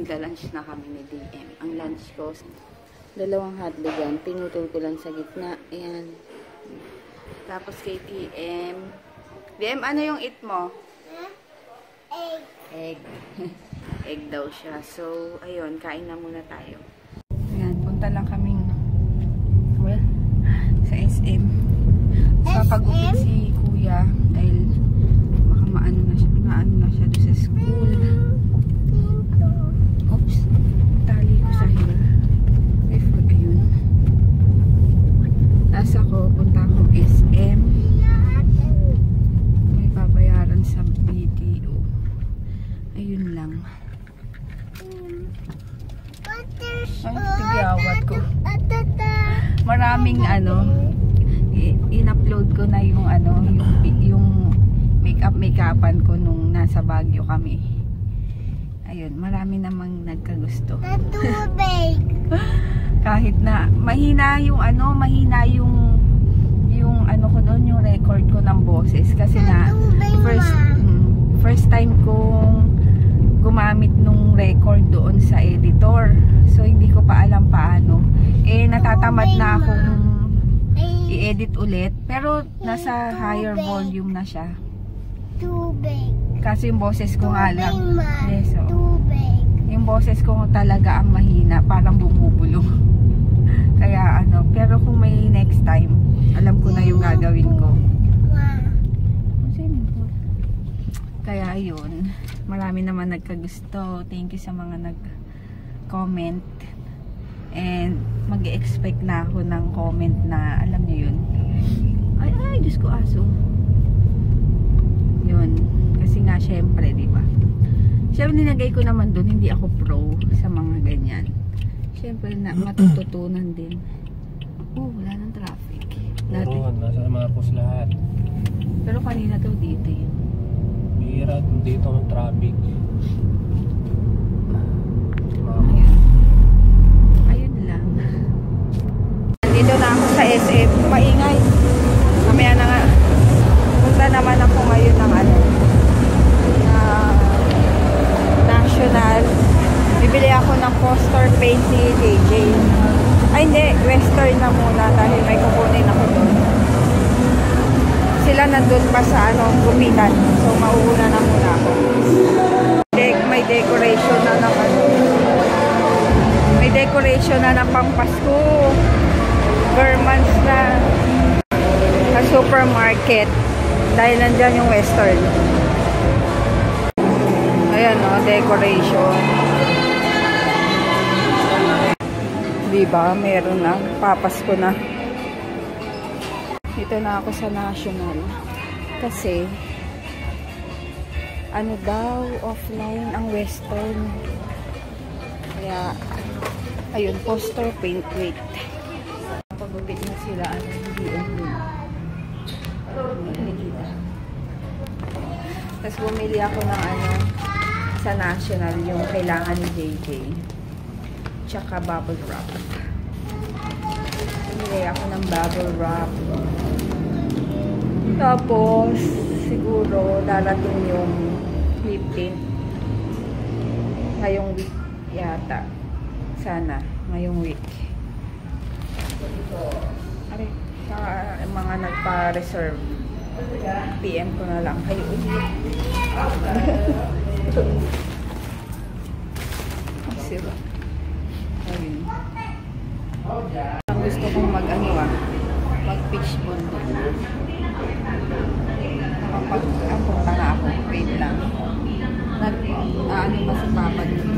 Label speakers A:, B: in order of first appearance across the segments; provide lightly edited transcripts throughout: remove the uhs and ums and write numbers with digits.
A: magla-lunch na kami ni DM. Ang lunch ko, dalawang hotdog yan. Pinutol ko lang sa gitna. Ayan. Tapos kay DM. DM, ano yung eat mo?
B: Egg.
A: Egg. Egg daw siya. So, ayun. Kain na muna tayo. Ayan. Punta lang kaming sa SM. Papagupit si Kuya dahil baka maano na siya doon sa school. Oops. Tali ko sa hair. Ayun. Nasa ko, punta akong SM. May babayaran sa BDO. Ayun lang. Ay, tigawat ko. Maraming in-upload ko na yung yung make-upan ko nung nasa Baguio kami. Ayun, marami namang nagkagusto.
B: Tubig.
A: Kahit na mahina yung ko doon, yung record ko ng boses kasi na first time kong gumamit nung record doon sa editor. So hindi ko pa alam paano. Natatamad na akong i-edit ulit, pero nasa higher volume na siya.
B: Tubig.
A: Kasi yung boses ko nga lang. Yes, so,
B: Tubig.
A: yung boses ko talaga ang mahina, parang bumubulong. Kaya pero kung may next time, alam ko na yung gagawin ko. Kaya yun, marami naman nagkagusto. Thank you sa mga nag-comment. And mag-expect na ako ng comment na, alam niyo yun. Ay, Diyos ko, aso. Yun. Kasi nga, syempre, di ba? Syempre, nilagay ko naman doon, hindi ako pro sa mga ganyan. Syempre, matututunan din. Wala nang traffic.
C: Oo, nasa Marcos lahat.
A: Pero kanina daw dito yun.
C: Bihira, dito ang traffic.
A: Ayun lang. Nandito na ako sa SM. Maingay. Mamaya na nga. Punta naman ako ngayon ng National. Bibili ako ng poster paint ni JJ. Ay hindi, Western na muna dahil may kukunin ako doon. Sila nandun pa sa gupitan. So mauuna na muna ako. May decoration na ng may decoration na ng Pampasko. Garments na sa supermarket. Dahil nandyan yung Western. Ayan decoration. Diba? Meron na. Papasko na. Dito na ako sa National. Kasi daw, offline ang Western. Kaya, ayun, poster paint. Wait. Pagupit na sila, hindi nakikita. Tapos bumili ako ng sa National, yung kailangan ni JJ. Tsaka bubble wrap. Bumili ako ng bubble wrap. Tapos, siguro, darating yung lip tint. Ngayong week yata. Sana, ngayong week. Ari, saka mga nagpa-reserve. PM ko na lang kayo ulit. Siba. Ayun. Ang gusto kong mag-fishball doon. Punta na ako. Wait lang. Ba si Papa doon?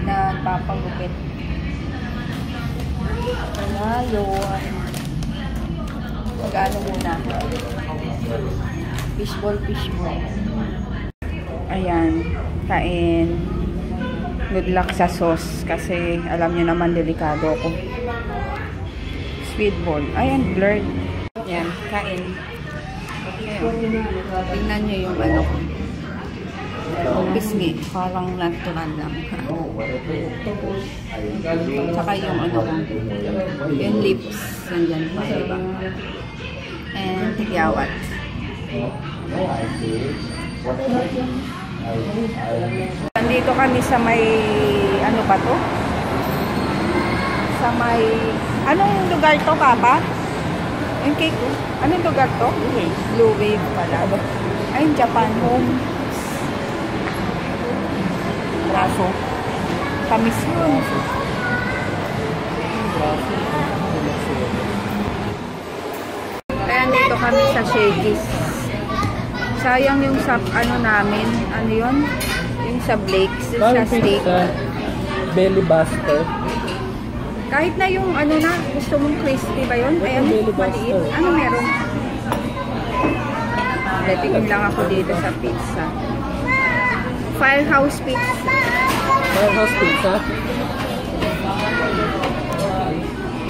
A: Nagpapagupit. Wala yun. Mag-ano muna. Fishball. Ayan. Kain. Good luck sa sauce. Kasi alam niyo naman delikado ako. Sweet ball. Ayan, blurred. Ayan, kain. Tingnan nyo yung pisngi. Parang natural lang. Tsaka yung yung lips. Nandyan pa, diba? And tigyawat. Nandito kami sa may, ano ba to? Sa may, anong lugar to, Papa? Yung cake ko. Anong lugar to? Blue Wave pala. Ayun, Japan Home.
C: Braso.
A: Kamis yun.
C: Braso.
A: Kaya dito kami sa Shakey's. Sayang yung sa, ano namin, ano yun? Yung sa Blake's, sa steak.
C: Belly buster.
A: Kahit na yung ano na, gusto mong crispy ba yun? Ay, ano, maliit. Ano meron? Tingin lang ako dito sa pizza. Firehouse Pizza.
C: Firehouse pizza?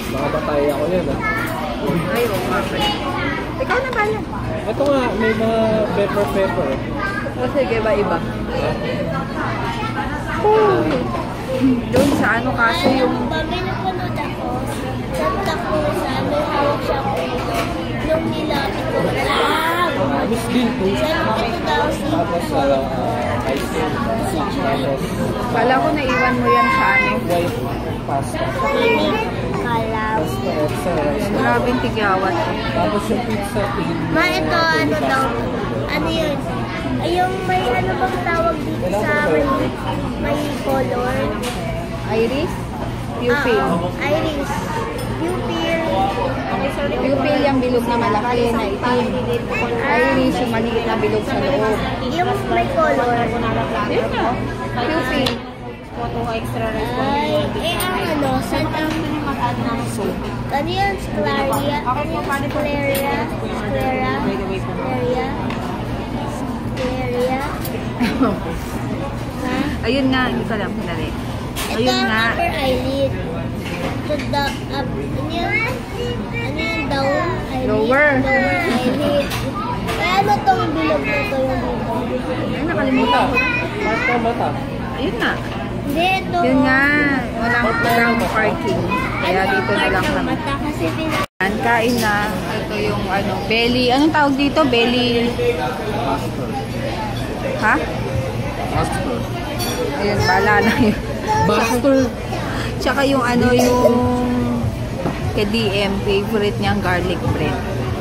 C: Baka batay ako yan
A: Ay, oo nga pala. Ikaw na pala.
C: Ito nga, may mga pepper.
A: O sige ba iba? Doon sa ano kasi yung...
B: May napanood ako. Santa Cruz, hawak siya ko. Nung nilapit ko.
C: Miss din po. Tapos ice cream. Tapos
A: Kala ko naiwan mo yan sa ano.
C: white pasta.
B: Kalaw.
C: Pasta extra rice.
A: Grabing tigawat.
C: Tapos yung pizza tin.
B: Ma, ito ano daw? Ano yun? Ay, yung may ano bang tawag dito sa may color?
A: Iris? Pupil.
B: Iris. Pupil.
A: Pupil yung bilog na malaki na itim. Iris yung maliit na bilog sa loob.
B: Yung may color.
A: Yun na. Pupil.
B: Ay, ang ano, saan ang ano yun? Scleria? Scleria? Ha?
A: Ayun nga, hindi ko alam. Dali.
B: Ito
A: Ayun
B: ang
A: nga.
B: upper eyelid. Ito the up. Ano yun? Down eyelid.
A: Lower.
B: Lower eyelid. Kaya ano tong bilog na ito yung dito?
A: Ay, nakalimutan ko.
C: Mata.
A: Ayun na.
B: Hindi, ito.
A: Yun nga. Walang parking. Kaya dito na lang kami.
B: Mata kasi
A: Kain na. Ito yung ano, belly. Anong tawag dito? Belly. Ha?
C: Buster.
A: Ayun, bala na yun.
C: Buster.
A: Tsaka yung ano, yung kay DM, favorite niyang garlic bread.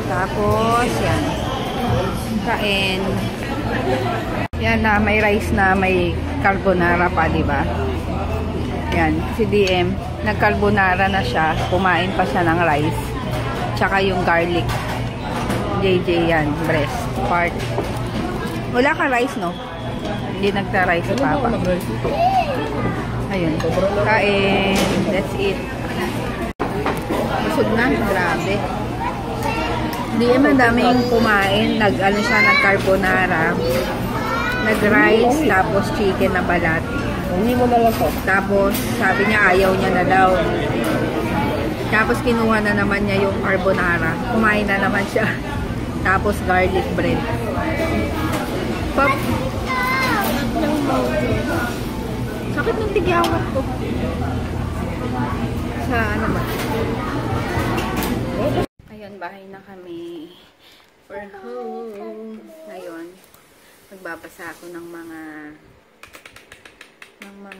A: Tapos, yan. Kain. Yan na, may rice na, may carbonara pa, di ba? Yan, si DM, nag-carbonara na siya. Kumain pa siya ng rice. Tsaka yung garlic. JJ yan, breast part. Wala ka rice, no? Hindi nagta-rice pa pa. Ayun. Kain. That's it. Busog na. Grabe. Hindi naman daming kumain. Nag-ano siya, nag-carbonara. Nag-rice, tapos chicken na balat.
C: Hindi mo na lang to.
A: Tapos, sabi niya ayaw niya na daw. Tapos, kinuha na naman niya yung carbonara. Kumain na naman siya. Tapos, garlic bread. Pop. Sakit ng tigyawat ko. Sa ano ba? Ayun, bahay na kami. We're home. Ngayon, magbabasa ako ng mga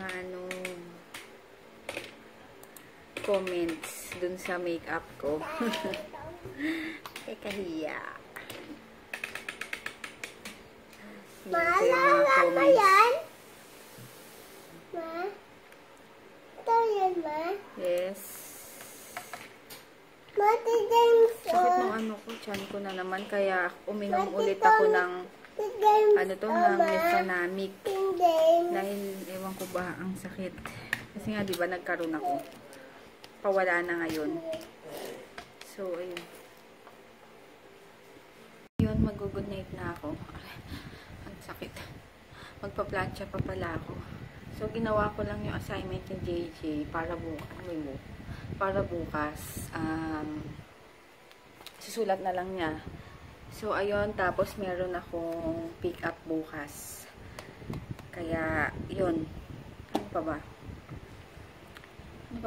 A: ano comments dun sa makeup ko. Kahiya.
B: Maalala mo yan? Ma? Ito yan, ma?
A: Yes.
B: Mati James,
A: Sakit ng ano ko, tiyan ko na naman. Kaya uminom ulit ako ng ano to, ng Mefenamic. Dahil ewan ko ba ang sakit. Kasi nga diba nagkaroon ako. Pawala na ngayon. So, ayun. Yun, mag-good night na ako. Ang sakit. Magpa-plancha pa pala ako. So, ginawa ko lang yung assignment ni JJ para bukas. Susulat na lang niya. So, ayun. Tapos, meron akong pick up bukas. Kaya, yun. Ano pa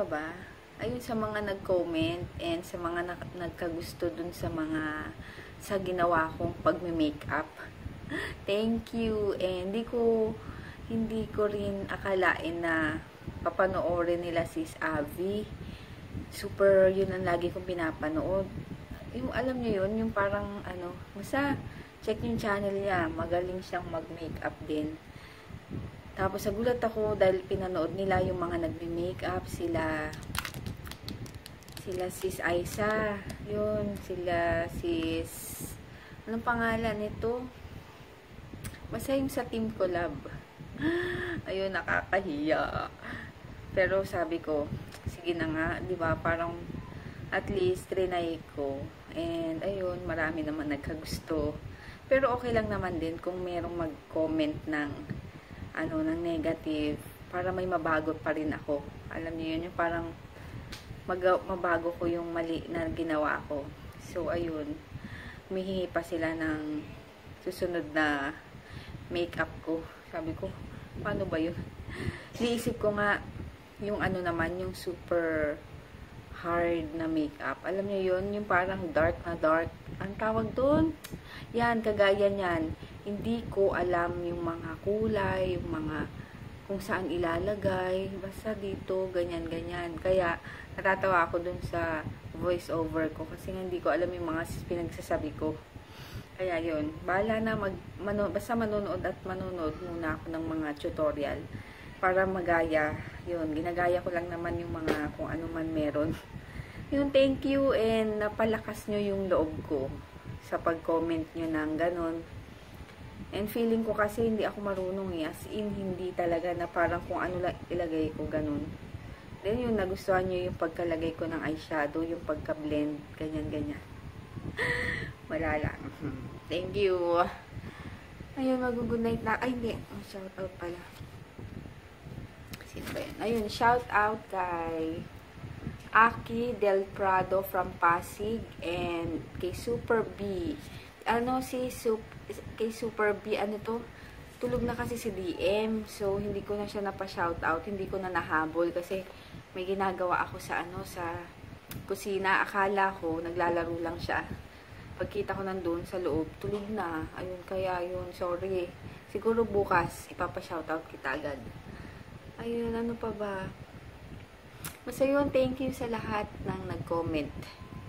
A: ba? Ayun, sa mga nag-comment and sa mga nagkagusto dun sa ginawa kong pagme-makeup. Thank you. And hindi ko rin akalain na papanoorin nila sis Abby. Super, yun ang lagi kong pinapanood. Yung alam niyo yun, yung parang ano, basta check yung channel niya, magaling siyang mag-makeup din. Tapos nagulat ako dahil pinanood nila yung mga nagme-makeup, sila sis Aisa, yun, sila sis, anong pangalan nito? Basta yung sa Team Collab. Ayun, nakakahiya. Pero sabi ko, sige na nga, di ba? Parang at least trinay ko. And ayun, marami naman nagkagusto. Pero okay lang naman din kung merong mag-comment ng ano, ng negative para may mabago pa rin ako. Alam niyo yun, yung parang mabago ko yung mali na ginawa ko. So ayun, humihingi pa sila ng susunod na makeup ko. Sabi ko, paano ba yun? Niisip ko nga, yung ano naman, yung super hard na makeup. Alam niyo yun, yung parang dark na dark. Ang tawag doon? Yan, kagaya niyan. Hindi ko alam yung mga kulay, yung mga kung saan ilalagay. Basta dito, ganyan-ganyan. Kaya, natatawa ako dun sa voice over ko kasi hindi ko alam yung mga pinagsasabi ko. Kaya yun, bahala na basta manonood at manonood muna ako ng mga tutorial para magaya. Yun, ginagaya ko lang naman yung mga kung ano man meron. Yun, thank you and napalakas nyo yung loob ko sa pag-comment nyo ng ganon. And feeling ko kasi hindi ako marunong as in hindi talaga na parang kung ano lang ilagay ko ganon. Then yun, nagustuhan nyo yung pagkalagay ko ng eyeshadow, yung pagka-blend, ganyan-ganyan. Wala lang. Thank you. Ayun, mag-good night na. Ay, hindi. Shout out pala. Sino ba yun? Ayun, shout out kay Aki Del Prado from Pasig and kay Super B. Ano kay Super B, ano to? Tulog na kasi si DM. So, hindi ko na siya napa-shout out. Hindi ko na nahabol kasi may ginagawa ako sa sa kusina. Akala ko, naglalaro lang siya. Pagkita ko nandun sa loob, tulog na. Ayun, kaya yun, sorry. Siguro bukas, ipapa-shoutout kita agad. Ayun, ano pa ba? Basta yun, thank you sa lahat ng nag-comment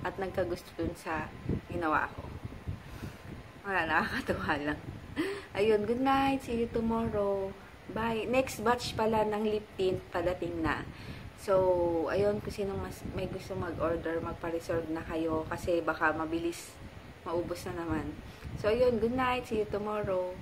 A: at nagkagusto dun sa ginawa ko. Wala, nakakatuwa lang. Ayun, good night. See you tomorrow. Bye. Next batch pala ng lip tint padating na. So, ayun, kung sinong may gusto mag-order, magpa-reserve na kayo kasi baka mabilis maubos na naman. So, ayun, good night. See you tomorrow.